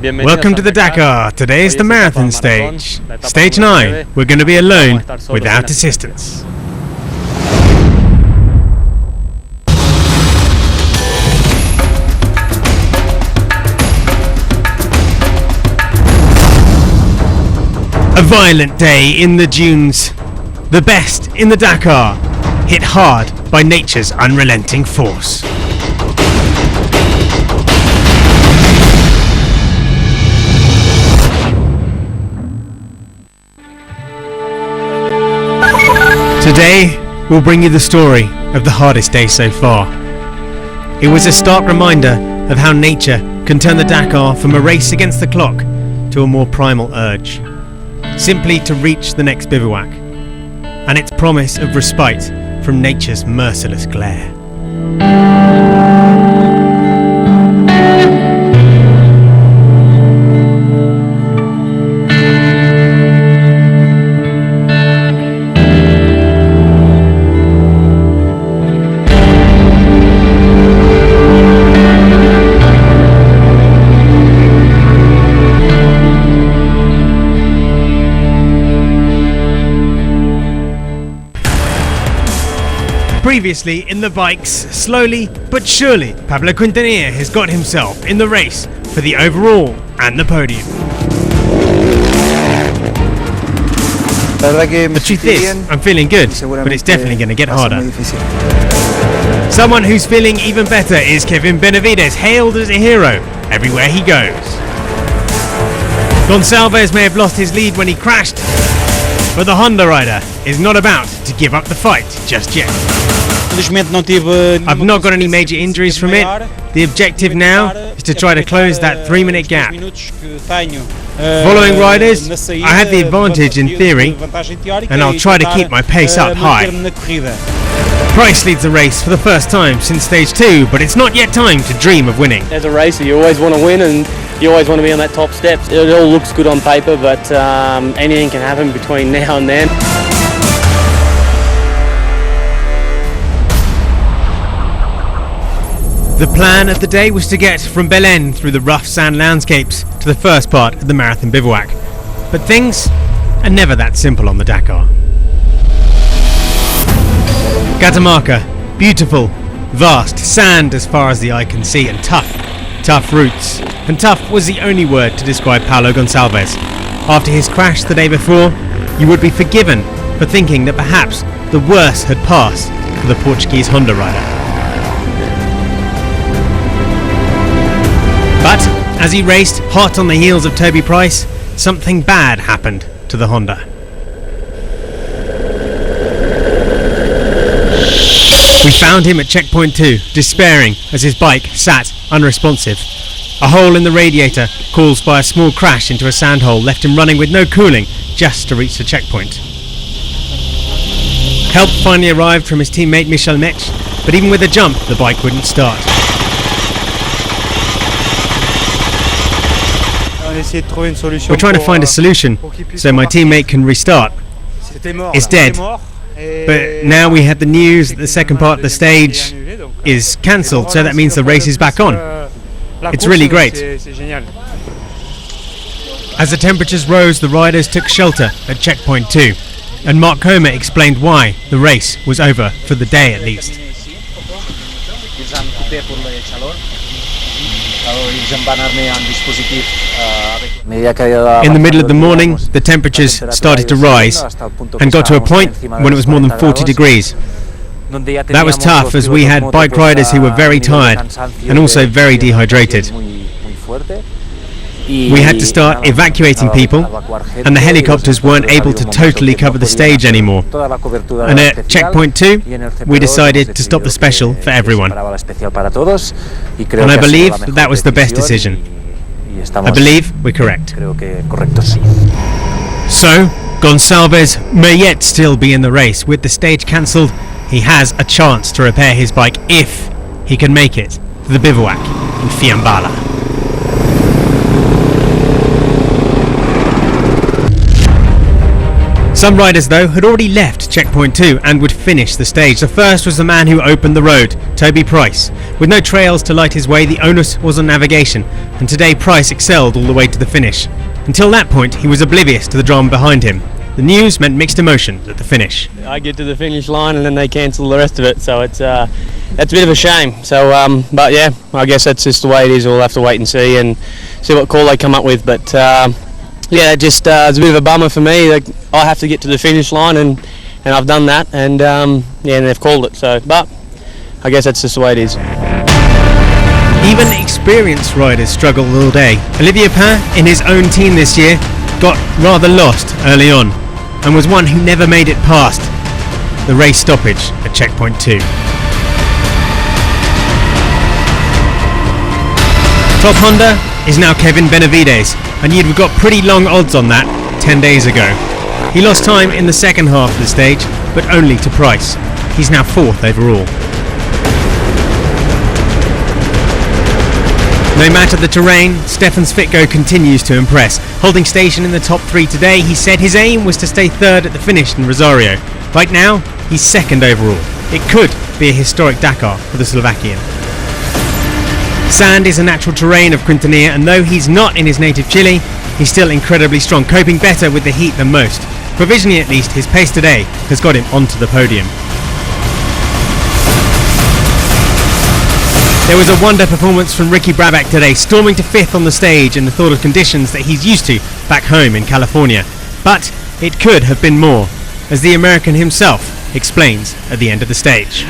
Welcome to the Dakar. Today is the marathon stage. Stage 9. We're going to be alone without assistance. A violent day in the dunes. The best in the Dakar, hit hard by nature's unrelenting force. Today, we'll bring you the story of the hardest day so far. It was a stark reminder of how nature can turn the Dakar from a race against the clock to a more primal urge, simply to reach the next bivouac, and its promise of respite from nature's merciless glare. Previously in the bikes, slowly but surely, Pablo Quintanilla has got himself in the race for the overall and the podium. The truth is, I'm feeling good, but it's definitely going to get harder. Someone who's feeling even better is Kevin Benavides, hailed as a hero everywhere he goes. Gonçalves may have lost his lead when he crashed, but the Honda rider is not about to give up the fight just yet. I've not got any major injuries from it. The objective now is to try to close that 3-minute gap. Following riders, I had the advantage in theory, and I'll try to keep my pace up high. Price leads the race for the first time since stage 2, but it's not yet time to dream of winning. As a racer, you always want to win and you always want to be on that top step. It all looks good on paper, but anything can happen between now and then. The plan of the day was to get from Belém through the rough sand landscapes to the first part of the marathon bivouac. But things are never that simple on the Dakar. Catamarca, beautiful, vast, sand as far as the eye can see, and tough routes. And tough was the only word to describe Paulo Gonçalves. After his crash the day before, you would be forgiven for thinking that perhaps the worst had passed for the Portuguese Honda rider. But as he raced, hot on the heels of Toby Price, something bad happened to the Honda. We found him at checkpoint 2, despairing as his bike sat unresponsive. A hole in the radiator caused by a small crash into a sand hole left him running with no cooling just to reach the checkpoint. Help finally arrived from his teammate Michel Metsch, but even with a jump, the bike wouldn't start. We're trying to find a solution so my teammate can restart. It's dead. But now we had the news that the second part of the stage is cancelled, so that means the race is back on. It's really great. As the temperatures rose, the riders took shelter at checkpoint 2, and Mark Comer explained why the race was over for the day at least. In the middle of the morning, the temperatures started to rise and got to a point when it was more than 40 degrees. That was tough, as we had bike riders who were very tired and also very dehydrated. We had to start evacuating people, and the helicopters weren't able to totally cover the stage anymore. And at checkpoint 2, we decided to stop the special for everyone. And I believe that was the best decision. I believe we're correct. So, Gonçalves may yet still be in the race. With the stage cancelled, he has a chance to repair his bike if he can make it to the bivouac in Fiambala. Some riders, though, had already left checkpoint 2 and would finish the stage. The first was the man who opened the road Toby Price. With no trails to light his way, the onus was on navigation, and today Price excelled all the way to the finish. Until that point, he was oblivious to the drama behind him. The news meant mixed emotions at the finish. I get to the finish line and then they cancel the rest of it, so it's that's a bit of a shame. So, but yeah, I guess that's just the way it is. We'll have to wait and see what call they come up with. But yeah, just it's a bit of a bummer for me. Like, I have to get to the finish line, and I've done that, and yeah, and they've called it. So, but I guess that's just the way it is. Even experienced riders struggle all day. Olivier Pain, in his own team this year, got rather lost early on and was one who never made it past the race stoppage at checkpoint 2. Top Honda is now Kevin Benavides, and you'd have got pretty long odds on that 10 days ago. He lost time in the second half of the stage, but only to Price. He's now 4th overall. No matter the terrain, Stefan Svitko continues to impress. Holding station in the top 3 today, he said his aim was to stay 3rd at the finish in Rosario. Right now, he's 2nd overall. It could be a historic Dakar for the Slovakian. Sand is a natural terrain of Quintanilla, and though he's not in his native Chile, he's still incredibly strong, coping better with the heat than most. Provisionally at least, his pace today has got him onto the podium. There was a wonder performance from Ricky Brabec today, storming to 5th on the stage in the thought of conditions that he's used to back home in California. But it could have been more, as the American himself explains at the end of the stage.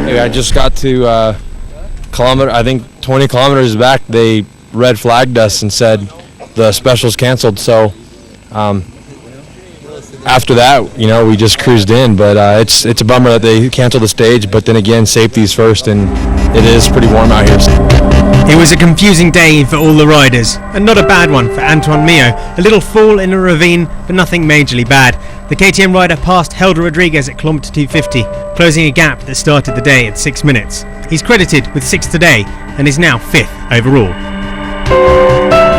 I just got to I think 20 kilometers back, they red flagged us and said the special's canceled. So after that, we just cruised in. But it's a bummer that they canceled the stage. But then again, safety's first, and it is pretty warm out here. It was a confusing day for all the riders, and not a bad one for Antoine Mio. A little fall in a ravine, but nothing majorly bad. The KTM rider passed Helder Rodriguez at kilometre 250, closing a gap that started the day at 6 minutes. He's credited with 6th today, and is now 5th overall.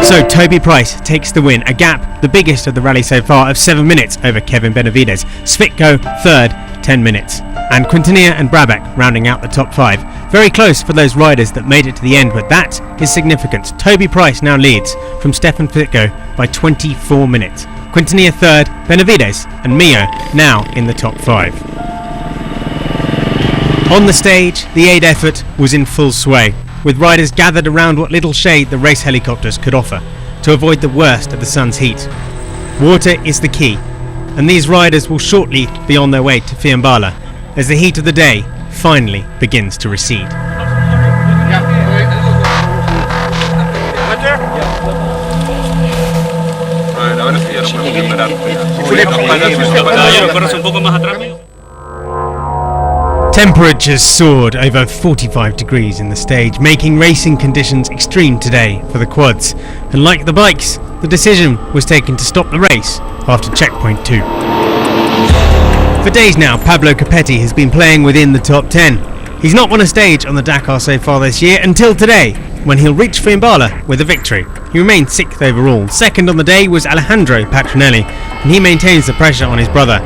So Toby Price takes the win, a gap the biggest of the rally so far of 7 minutes over Kevin Benavides. Svitko 3rd, 10 minutes. And Quintanilla and Brabec rounding out the top 5. Very close for those riders that made it to the end, but that is significant. Toby Price now leads from Stefan Svitko by 24 minutes. Quintanilla 3rd, Benavides and Mio now in the top 5. On the stage, the aid effort was in full sway, with riders gathered around what little shade the race helicopters could offer to avoid the worst of the sun's heat. Water is the key, and these riders will shortly be on their way to Fiambala as the heat of the day finally begins to recede. Temperatures soared over 45 degrees in the stage, making racing conditions extreme today for the quads. And like the bikes, the decision was taken to stop the race after checkpoint 2. For days now, Pablo Capetti has been playing within the top 10. He's not won a stage on the Dakar so far this year until today, when he'll reach Fiambala with a victory. He remained 6th overall. 2nd on the day was Alejandro Patronelli, and he maintains the pressure on his brother.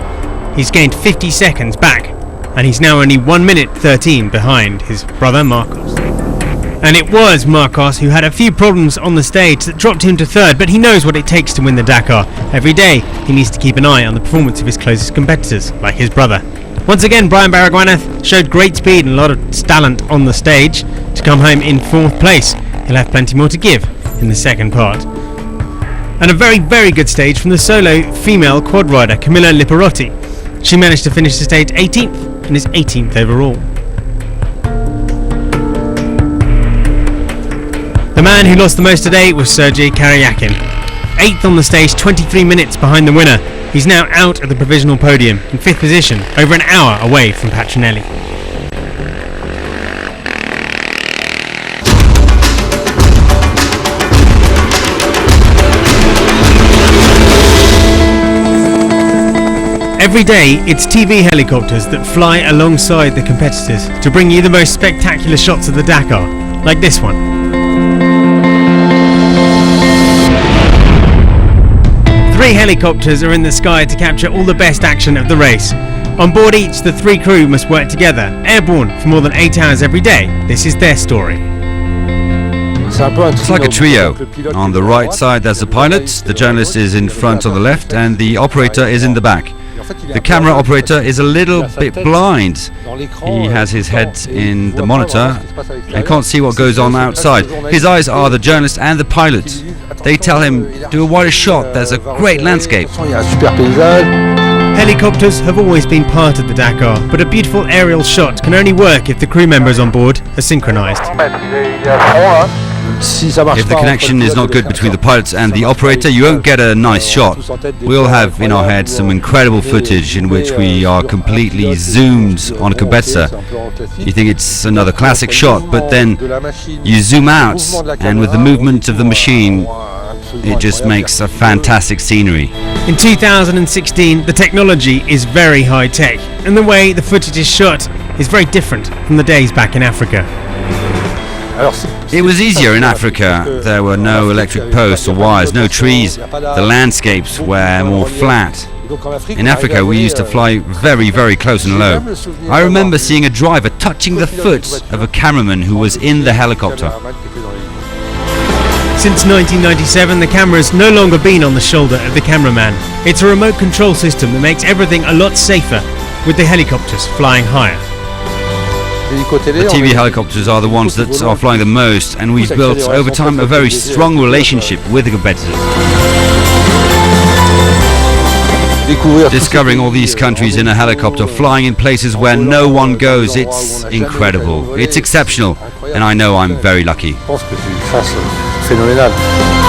He's gained 50 seconds back, and he's now only 1 minute 13 behind his brother Marcos. And it was Marcos who had a few problems on the stage that dropped him to 3rd, but he knows what it takes to win the Dakar. Every day he needs to keep an eye on the performance of his closest competitors, like his brother. Once again, Brian Baragwanath showed great speed and a lot of talent on the stage to come home in 4th place. He'll have plenty more to give in the second part. And a very, very good stage from the solo female quad rider Camilla Liparotti. She managed to finish the stage 18th and is 18th overall. The man who lost the most today was Sergei Karyakin. 8th on the stage, 23 minutes behind the winner. He's now out at the provisional podium in 5th position, over an hour away from Patronelli. Every day, it's TV helicopters that fly alongside the competitors to bring you the most spectacular shots of the Dakar, like this one. 3 helicopters are in the sky to capture all the best action of the race. On board each, the 3 crew must work together, airborne for more than 8 hours every day. This is their story. It's like a trio. On the right side there's the pilot, the journalist is in front on the left, and the operator is in the back. The camera operator is a little bit blind. He has his head in the monitor and can't see what goes on outside. His eyes are the journalist and the pilot. They tell him, do a wider shot, there's a great landscape. Helicopters have always been part of the Dakar, but a beautiful aerial shot can only work if the crew members on board are synchronized. If the connection is not good between the pilots and the operator, you won't get a nice shot. We all have in our heads some incredible footage in which we are completely zoomed on a competitor. You think it's another classic shot, but then you zoom out, and with the movement of the machine, it just makes a fantastic scenery. In 2016, the technology is very high tech, and the way the footage is shot is very different from the days back in Africa. It was easier in Africa. There were no electric posts or wires, no trees. The landscapes were more flat. In Africa we used to fly very, very close and low. I remember seeing a driver touching the foot of a cameraman who was in the helicopter. Since 1997, the camera's no longer been on the shoulder of the cameraman. It's a remote control system that makes everything a lot safer, with the helicopters flying higher. The TV helicopters are the ones that are flying the most, and we've built over time a very strong relationship with the competitors. Discovering all these countries in a helicopter, flying in places where no one goes, it's incredible. It's exceptional, and I know I'm very lucky. Phénoménal.